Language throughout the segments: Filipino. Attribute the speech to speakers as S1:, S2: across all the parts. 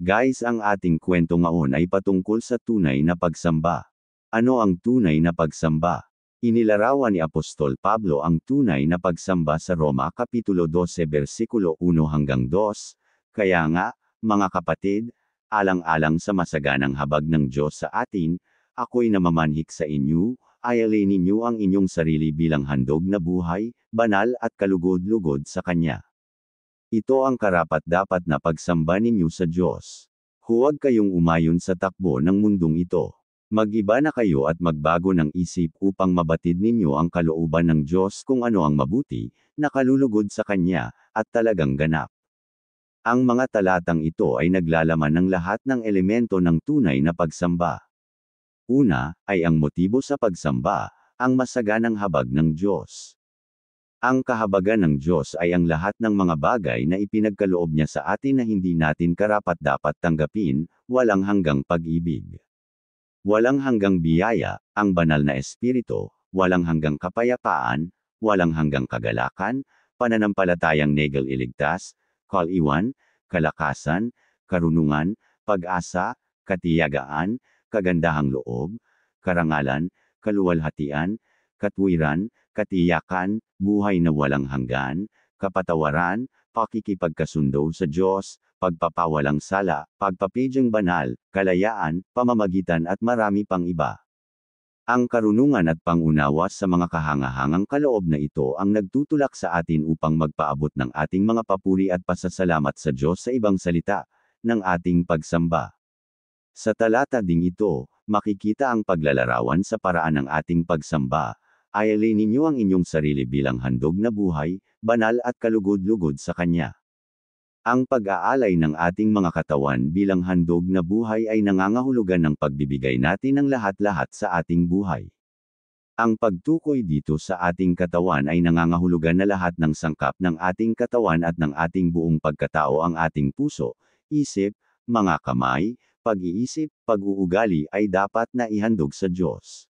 S1: Guys, ang ating kwento ngayon ay patungkol sa tunay na pagsamba. Ano ang tunay na pagsamba? Inilarawan ni Apostol Pablo ang tunay na pagsamba sa Roma Kapitulo 12 versikulo 1 hanggang 2. Kaya nga, mga kapatid, alang-alang sa masaganang habag ng Diyos sa atin, ako'y namamanhik sa inyo, ayalin ninyo ang inyong sarili bilang handog na buhay, banal at kalugod-lugod sa Kanya. Ito ang karapat-dapat na pagsamba ninyo sa Diyos. Huwag kayong umayon sa takbo ng mundong ito. Mag-iba na kayo at magbago ng isip upang mabatid ninyo ang kalooban ng Diyos kung ano ang mabuti, nakalulugod sa Kanya, at talagang ganap. Ang mga talatang ito ay naglalaman ng lahat ng elemento ng tunay na pagsamba. Una, ay ang motibo sa pagsamba, ang masaganang habag ng Diyos. Ang kahabagan ng Diyos ay ang lahat ng mga bagay na ipinagkaloob niya sa atin na hindi natin karapat-dapat tanggapin, walang hanggang pag-ibig. Walang hanggang biyaya, ang banal na espiritu, walang hanggang kapayapaan, walang hanggang kagalakan, pananampalatayang negel-iligtas, kaliwan, kalakasan, karunungan, pag-asa, katiyagaan, kagandahang loob, karangalan, kaluwalhatian, katwiran, katiyakan, buhay na walang hanggan, kapatawaran, pakikipagkasundo sa Diyos, pagpapawalang sala, pagpapidyang banal, kalayaan, pamamagitan at marami pang iba. Ang karunungan at pangunawa sa mga kahangahangang kaloob na ito ang nagtutulak sa atin upang magpaabot ng ating mga papuri at pasasalamat sa Diyos sa ibang salita, ng ating pagsamba. Sa talata ding ito, makikita ang paglalarawan sa paraan ng ating pagsamba. Ayalin ninyo ang inyong sarili bilang handog na buhay, banal at kalugod-lugod sa Kanya. Ang pag-aalay ng ating mga katawan bilang handog na buhay ay nangangahulugan ng pagbibigay natin ng lahat-lahat sa ating buhay. Ang pagtukoy dito sa ating katawan ay nangangahulugan na lahat ng sangkap ng ating katawan at ng ating buong pagkatao, ang ating puso, isip, mga kamay, pag-iisip, pag-uugali ay dapat na ihandog sa Diyos.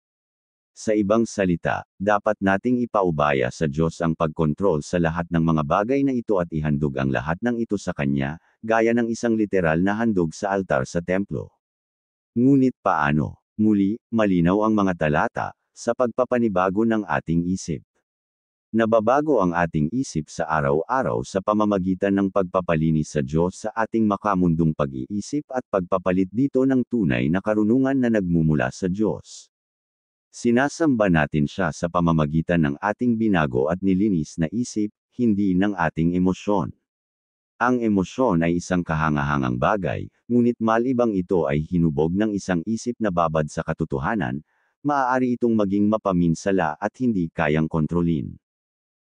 S1: Sa ibang salita, dapat nating ipaubaya sa Diyos ang pagkontrol sa lahat ng mga bagay na ito at ihandog ang lahat ng ito sa Kanya, gaya ng isang literal na handog sa altar sa templo. Ngunit paano? Muli, malinaw ang mga talata, sa pagpapanibago ng ating isip. Nababago ang ating isip sa araw-araw sa pamamagitan ng pagpapalinis sa Diyos sa ating makamundong pag-iisip at pagpapalit dito ng tunay na karunungan na nagmumula sa Diyos. Sinasamba natin siya sa pamamagitan ng ating binago at nilinis na isip, hindi ng ating emosyon. Ang emosyon ay isang kahangahangang bagay, ngunit malibang ito ay hinubog ng isang isip na babad sa katotohanan, maaari itong maging mapaminsala at hindi kayang kontrolin.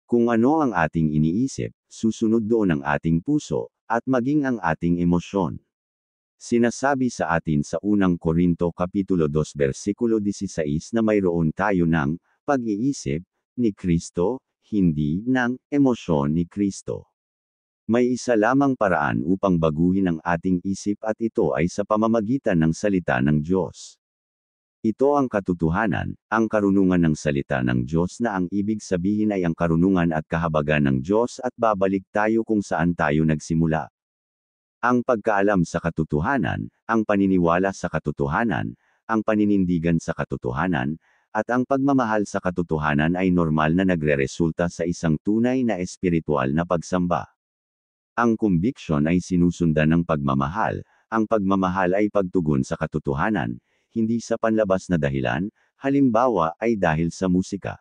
S1: Kung ano ang ating iniisip, susunod doon ang ating puso, at maging ang ating emosyon. Sinasabi sa atin sa unang Korinto Kapitulo 2 versikulo 16 na mayroon tayo ng pag-iisip ni Kristo, hindi ng emosyon ni Kristo. May isa lamang paraan upang baguhin ang ating isip at ito ay sa pamamagitan ng salita ng Diyos. Ito ang katotohanan, ang karunungan ng salita ng Diyos na ang ibig sabihin ay ang karunungan at kahabagan ng Diyos at babalik tayo kung saan tayo nagsimula. Ang pagkaalam sa katotohanan, ang paniniwala sa katotohanan, ang paninindigan sa katotohanan, at ang pagmamahal sa katotohanan ay normal na nagreresulta sa isang tunay na espiritual na pagsamba. Ang conviction ay sinusundan ng pagmamahal, ang pagmamahal ay pagtugon sa katotohanan, hindi sa panlabas na dahilan, halimbawa ay dahil sa musika.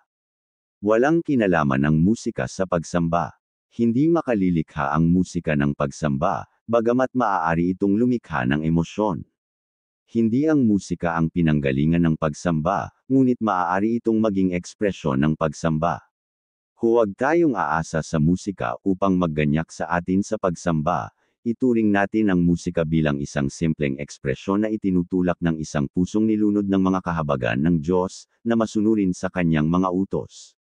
S1: Walang kinalaman ang musika sa pagsamba. Hindi makalilikha ang musika ng pagsamba, bagamat maaari itong lumikha ng emosyon. Hindi ang musika ang pinanggalingan ng pagsamba, ngunit maaari itong maging ekspresyon ng pagsamba. Huwag tayong aasa sa musika upang magganyak sa atin sa pagsamba. Ituring natin ang musika bilang isang simpleng ekspresyon na itinutulak ng isang pusong nilunod ng mga kahabagan ng Diyos, na masunurin sa Kanyang mga utos.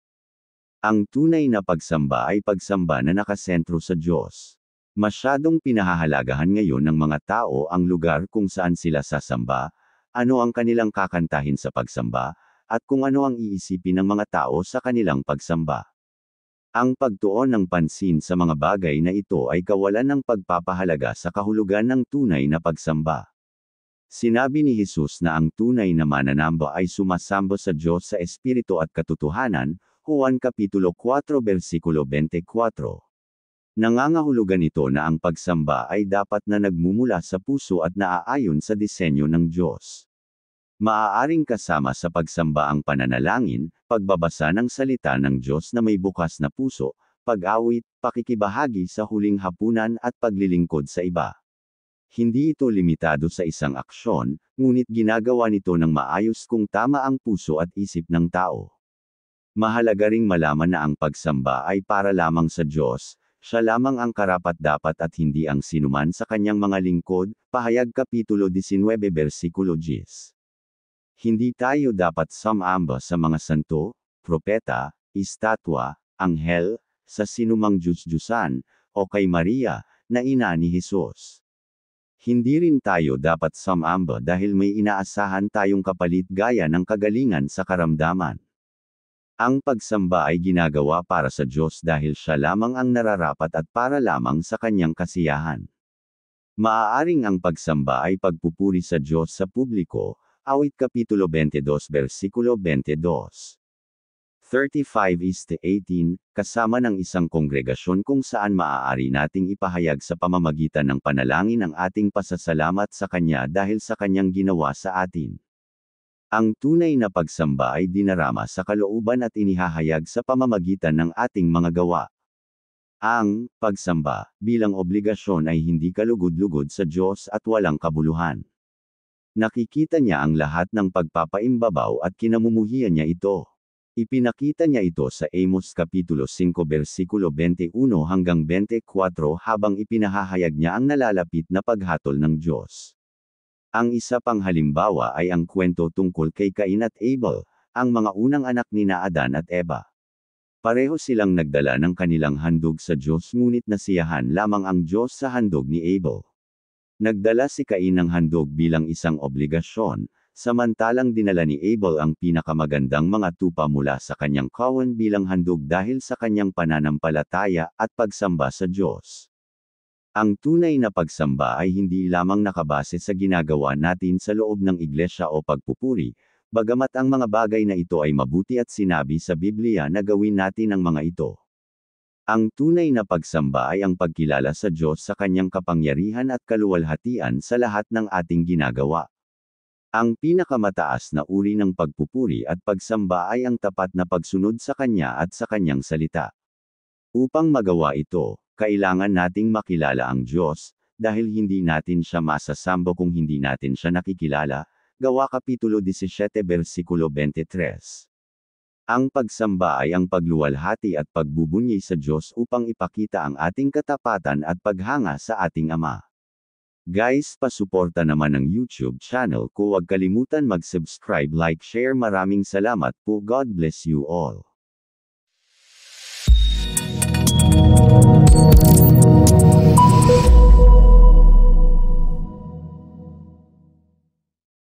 S1: Ang tunay na pagsamba ay pagsamba na nakasentro sa Diyos. Masyadong pinahahalagahan ngayon ng mga tao ang lugar kung saan sila sasamba, ano ang kanilang kakantahin sa pagsamba, at kung ano ang iisipin ng mga tao sa kanilang pagsamba. Ang pagtuon ng pansin sa mga bagay na ito ay kawalan ng pagpapahalaga sa kahulugan ng tunay na pagsamba. Sinabi ni Jesus na ang tunay na mananamba ay sumasamba sa Diyos sa Espiritu at katotohanan, Juan Kapitulo 4 versikulo 24. Nangangahulugan ito na ang pagsamba ay dapat na nagmumula sa puso at naaayon sa disenyo ng Diyos. Maaaring kasama sa pagsamba ang pananalangin, pagbabasa ng salita ng Diyos na may bukas na puso, pag-awit, pakikibahagi sa huling hapunan at paglilingkod sa iba. Hindi ito limitado sa isang aksyon, ngunit ginagawa nito ng maayos kung tama ang puso at isip ng tao. Mahalaga ring malaman na ang pagsamba ay para lamang sa Diyos, siya lamang ang karapat-dapat at hindi ang sinuman sa kanyang mga lingkod, Pahayag Kapitulo 19 versikulo 10. Hindi tayo dapat sumamba sa mga santo, propeta, estatwa, anghel, sa sinumang Diyos-Diyusan, o kay Maria, na ina ni Jesus. Hindi rin tayo dapat sumamba dahil may inaasahan tayong kapalit gaya ng kagalingan sa karamdaman. Ang pagsamba ay ginagawa para sa Diyos dahil siya lamang ang nararapat at para lamang sa kanyang kasiyahan. Maaaring ang pagsamba ay pagpupuri sa Diyos sa publiko, Awit Kapitulo 22 versikulo 22. 35:18, kasama ng isang kongregasyon kung saan maaari nating ipahayag sa pamamagitan ng panalangin ang ating pasasalamat sa Kanya dahil sa Kanyang ginawa sa atin. Ang tunay na pagsamba ay dinarama sa kalooban at inihahayag sa pamamagitan ng ating mga gawa. Ang pagsamba bilang obligasyon ay hindi kalugod-lugod sa Diyos at walang kabuluhan. Nakikita niya ang lahat ng pagpapaimbabaw at kinamumuhian niya ito. Ipinakita niya ito sa Amos Kapitulo 5 versikulo 21 hanggang 24 habang ipinahahayag niya ang nalalapit na paghatol ng Diyos. Ang isa pang halimbawa ay ang kwento tungkol kay Cain at Abel, ang mga unang anak nina Adan at Eva. Pareho silang nagdala ng kanilang handog sa Diyos ngunit nasiyahan lamang ang Diyos sa handog ni Abel. Nagdala si Cain ng handog bilang isang obligasyon, samantalang dinala ni Abel ang pinakamagandang mga tupa mula sa kanyang kawan bilang handog dahil sa kanyang pananampalataya at pagsamba sa Diyos. Ang tunay na pagsamba ay hindi lamang nakabase sa ginagawa natin sa loob ng iglesia o pagpupuri, bagamat ang mga bagay na ito ay mabuti at sinabi sa Biblia na gawin natin ang mga ito. Ang tunay na pagsamba ay ang pagkilala sa Diyos sa kanyang kapangyarihan at kaluwalhatian sa lahat ng ating ginagawa. Ang pinakamataas na uri ng pagpupuri at pagsamba ay ang tapat na pagsunod sa Kanya at sa Kanyang salita. Upang magawa ito, kailangan nating makilala ang Diyos, dahil hindi natin siya masasamba kung hindi natin siya nakikilala, Gawa Kapitulo 17 versikulo 23. Ang pagsamba ay ang pagluwalhati at pagbubunyi sa Diyos upang ipakita ang ating katapatan at paghanga sa ating Ama. Guys, pasuporta naman ng YouTube channel ko, huwag kalimutan mag-subscribe, like, share. Maraming salamat po. God bless you all.